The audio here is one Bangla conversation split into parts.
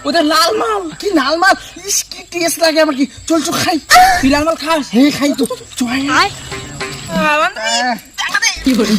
ওদের লাল মাল। কি লাল মাল? ইস কি টেস্ট লাগে আমার। কি চল চল খাই। তুই লাল মাল খাস? হ্যাঁ খাই তো। চল কি বলি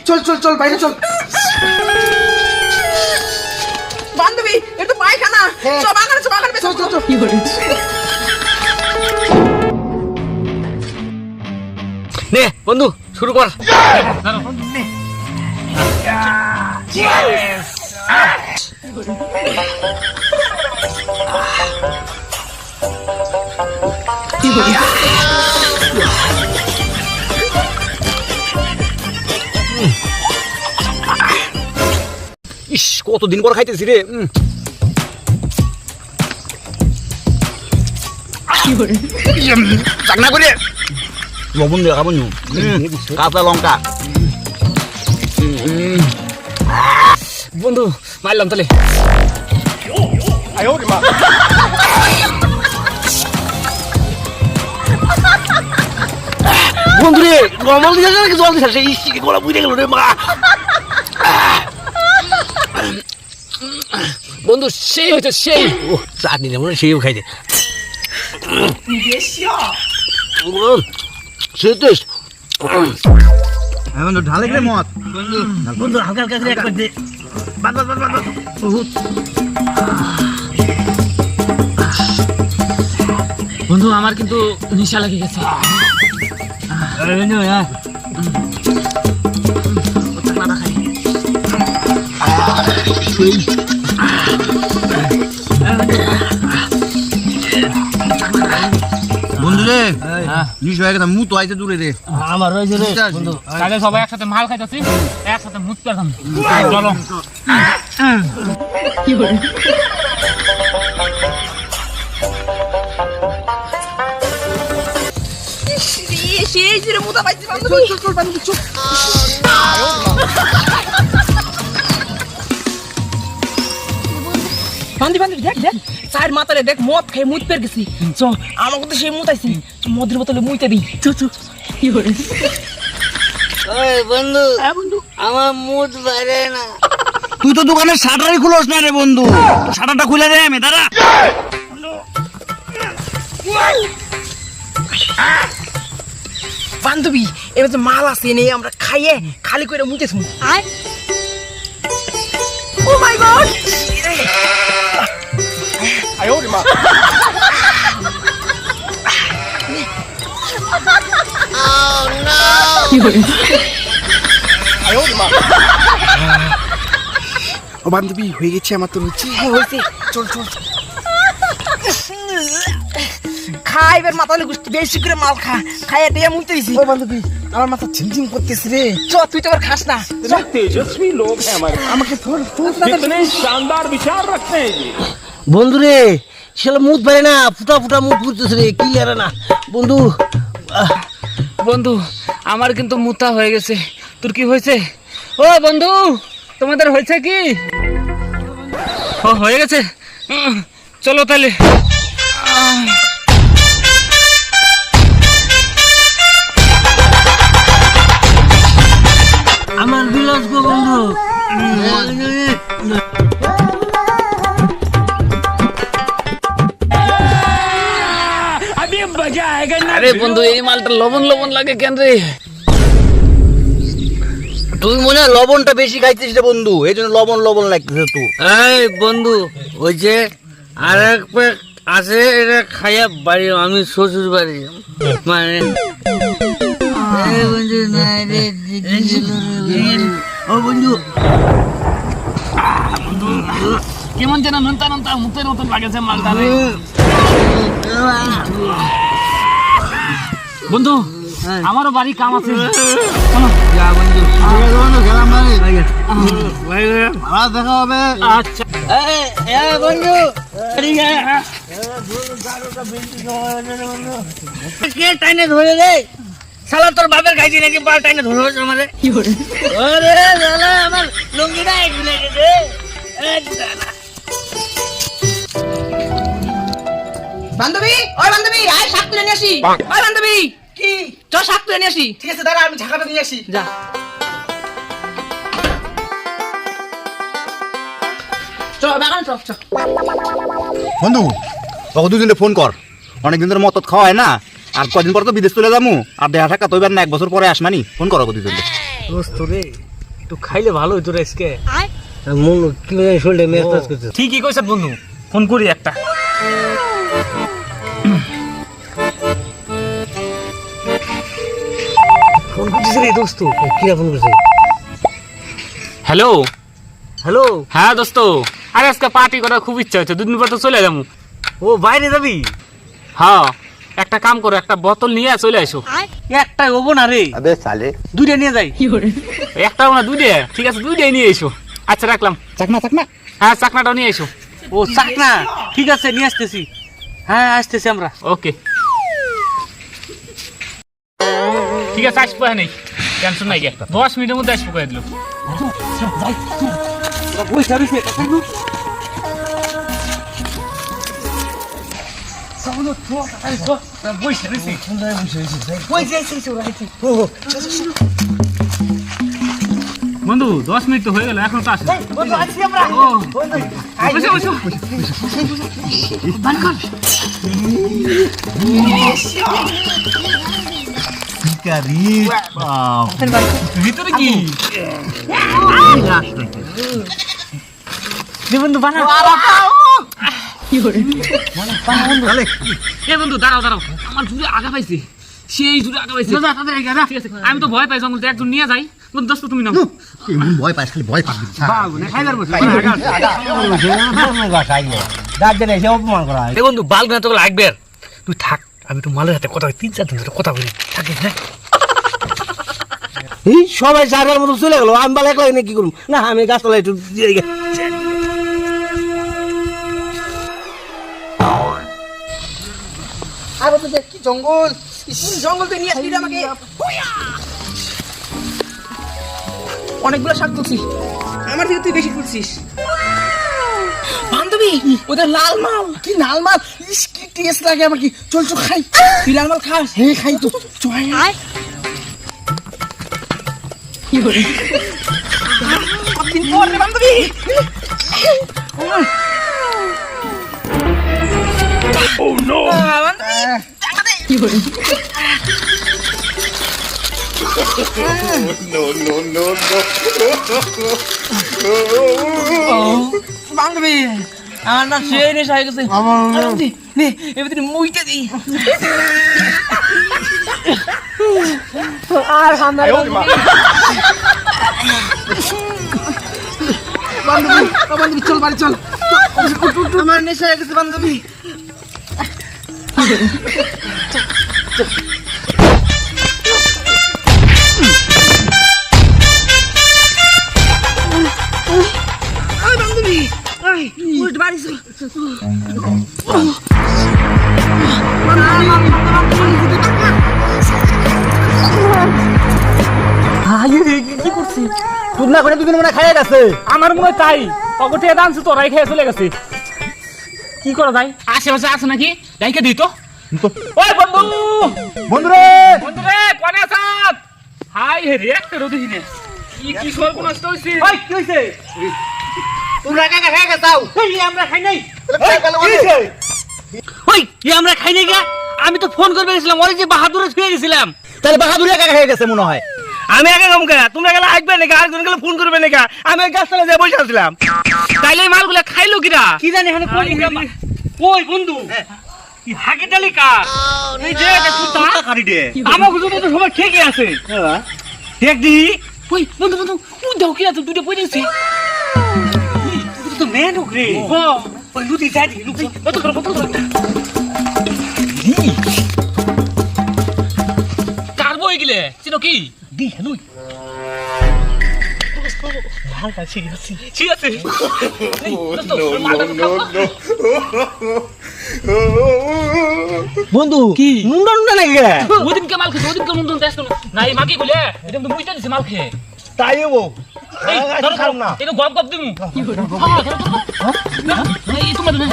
চল চল চল বাইরে চল। বান্ধবী একটু পায়খানা। চল বাগানে চল বাগানে চল চল চল। কি বলি নে বন্ধু শুরু কর। ইস কতদিন পর খাইতেছি রে। চাকনা করে লবণ দিয়ে খাবো কাঁচা লঙ্কা। বন্ধু মারলাম তাহলে। বন্ধু রে নর্মাল দিয়ে জল দিচ্ছে ইস্টিকে গলা বুঝে গেল রে মা। বন্ধু সেই হয়েছে সেই। ও চাটনি মনে সেইও খাইছে। বন্ধু ঢালে গেলে মত। বন্ধু হালকা হালকা করে একবার দে। বন্ধু আমার কিন্তু নেশা লেগে গেছে। বন্ধু রে নিশ হয়ে গেছে মুতো আইতে দূরে রে। আমার রয়েছে রে বন্ধু। তাহলে সবাই একসাথে মাল খাইতেছি একসাথে মুত পেলাম। চলো কি বলে সেই জিরে মুতা পাইছি বান্ধবী। চল চল বান্ধবী চল। বান্ধবী দেখ দেখ চার মাতারে দেখ মদ খেয়ে মুত পেয়ে গেছি। চল আমাকে তো সেই মুতাইছি মদের বোতলে মুইতে দিই। চল চল কি করে বন্ধু বন্ধু আমার মুড বাইরে না। তুই তো দোকানের শাটারই খুলোস না রে বন্ধু। শাটারটা খুলে দে আমি দাঁড়া। বান্ধবী এবার যে মাল আছে নেই আমরা খাইয়ে খালি করে মুতেছি। ও মাই গড ও বান্ধবী হয়ে গেছে আমার তো রুচি। হ্যাঁ হয়েছে চল চল খাই এবার মাথা বেশি করে মাল খা খাই এটা মুখতে দিছি। ও বান্ধবী আমার মাথা ঝিমঝিম করতেছে রে। চ তুই তো আবার খাস না। तेजस्वी लोग हैं हमारे। আমাকে कितने शानदार विचार रखते हैं जी। বন্ধু রে সেটা মুখ বাইরে না ফুটা ফুটা মুখ ফুটতেছে রে কি আর না বন্ধু। বন্ধু আমার কিন্তু মুতা হয়ে গেছে। তোর কি হয়েছে? ও বন্ধু তোমাদের হয়েছে কি? ও হয়ে গেছে। চলো তাহলে। আমার বিলাস গো বন্ধু। আরে বন্ধু এই মালটা লবণ লবণ লাগে কেন রে? তুই মনে হয় লবণটা বেশি খাইছিস রে বন্ধু এই জন্য লবণ লবণ লাগতেছে তুই। এই বন্ধু ওই যে আর এক প্যাক আছে এটা খাইয়া বাড়ি আমি শ্বশুর বাড়ি মানে ও বন্ধু কেমন যেন নুনতা নুনতা মুখের মতন লাগেছে মালটা রে। বন্ধু আমারও বাড়ি কাম আছে। চলো যা বন্ধু গেলাম ভাই দেখা হবে। আচ্ছা বন্ধু কে টাইনে ধরে রে শালা তোর বাপের খাইছি নাকি পাল টাইনে ধরে আমারে। ওরে শালা আমার লুঙ্গিটা খুলে গেছে। বান্ধবী ওই বান্ধবী আয় শাক তুলে নিয়ে আসি। ওই বান্ধবী কি চল শাক তুই নিয়ে আসি। ঠিক আছে দাঁড়া, আমি ঝাঁকাটা নিয়ে আসি। যা। চল বাগান চল চল। বন্ধু তোকে দুজনে ফোন কর, অনেকদিন ধরে মতত খাওয়া হয় না, আর কদিন পর তো বিদেশ চলে যাবো, আর দেখা থাকা তো এবার না 1 বছর পরে আসমানি। ফোন করো দুজনে। দোস্ত রে একটু খাইলে ভালো হইতো রে আজকে, মন কি শরীরে মেজাজ করছে। ঠিকই কইছ বন্ধু, ফোন করি একটা। ফোন করছিস রে দোস্ত? কিরা ফোন করছে? Hello hello. হ্যাঁ দোস্ত, আরে আজকে পার্টি করার খুব ইচ্ছা হচ্ছে, 2 দিন পর তো চলে যাবো। ও বাইরে যাবি? হ্যাঁ, একটা কাম করো, একটা বোতল নিয়ে চলে আসো। একটাই হবো না রে, আবে সালে দুইটা নিয়ে যাই। একটাও না, 2 ঠিক আছে, 2 নিয়ে এসো। আচ্ছা রাখলাম। চাকনা চাকনা। হ্যাঁ চাকনাটাও নিয়ে এসো। ও চাকনা, ঠিক আছে নিয়ে আসতেছি। হ্যাঁ আসতেছি আমরা। ওকে ঠিক আছে, আসবো। হ্যাঁ নেই টেনশন নাই, 10 মিনিটের মধ্যে আসবো কয়ে দিল। বন্ধু 10 মিনিট তো হয়ে গেল, এখন তো আসে। বন্ধু আসি আমরা। বসো বসো। ভিতরে কি বন্ধু বানা। এ বন্ধু দাঁড়াও দাঁড়াও, আমার জুড়ে আগা পাইছে, সেই জুড়ে আগা পাইছে। ঠিক আছে, আমি তো ভয় পাই জঙ্গল, একজন নিয়ে যাই। বন্ধু দোস্ত তুমি নাও। ভয় পাস, খালি ভয় পাবি। এ বন্ধু বাল না তো লাগবে, তুই থাক, আমি তো মালের হাতে কথা 3-4 দিন ধরে কথা বলি থাকিস। হ্যাঁ এই সবাই যাবার মতো চলে গেল, আমি বাল একলা এনে কি করব? না আমি গাছতলা একটু দিয়ে গে। আর তো দেখ কি জঙ্গল, জঙ্গল তো নিয়ে আসবি আমাকে। অনেকগুলো শাক তুলছি, আমার থেকে তুই বেশি তুলছিস। বান্ধবী ওদের লাল মাল, কি লাল মাল, ইস কি টেস্ট লাগে আমার। কি চল চল খাই, তুই লাল মাল খাস? হ্যাঁ খাই তো, চল কতদিন পর রে বান্ধবী। বান্ধবী আমার না সেই নেশা হয়ে গেছে। নে এবার মুইতে দিই। আর আমার বান্ধবী, বান্ধবী চল বাড়ি চল। আমার নেশা হয়ে গেছে বান্ধবী। বান্ধবী উঠ বাড়ি চল। কি করছিস? তুই না করে দুদিন মনে খাইয়া গেছে। আমার মনে হয় তাই, অগটে দানছে তোরাই খেয়ে চলে গেছে। কি করা যায়? আশেপাশে আছে নাকি? যাইকে দিই তো। ওই বন্ধু, বন্ধু রে, বন্ধু রে, কোনে আছাত? হাই হে রে, একটা রোদি হিনে। কি সর্বনাশ হইছে? ওই কি হইছে? তোমরা কাকা খাই গেছাও। ওই আমরা খাই নাই। ওই কি আমরা খাই নাই গা? আমি তো ফোন করবে গেছিলাম, ওই যে বাহাদুরে ছুঁয়ে গেছিলাম। তাহলে বাহাদুর একা খেয়ে গেছে মনে হয়। আমি একা কম গা, তোমরা গেলে আসবে নাকি? আরেকজন গেলে ফোন করবে নাকি? আমি গাছতলা দিয়ে বসে আছিলাম। তাইলে এই মালগুলা খাইলো কিরা? কি জানি এখানে ওই বন্ধু কি হাগে ডালি কার? এই যে কুত্তা কারি দে। আমার গুলো তো সবাই ঠিকই আছে। দেখ দি। ওই বন্ধু বন্ধু, ওই দাও কিরা তো দুটো পড়েছে। তুই তো মেন ঢুকরে। হ্যাঁ, ওই লুটি যাই দি, লুটি। কত করে কত করে? কার বই গিলে? চিনো কি? দি লুই। হালকা ঠিক আছে। ঠিক আছে। বন্ধু কি? নুন্ডা নুন্ডা নাকি গে? ওদিনকে মাল খেয়ে, ওদিনকে নুন নুন দেশ না, এই মাগি বলে এটা তো মুইটা দিছে মাল খেয়ে। তাই হবো। এই ধরো খাও না, এটা গপ গপ দিমু। হ্যাঁ ধরো ধরো। এই তোমার না,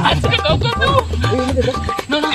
আজকে গপ গপ দিমু। না না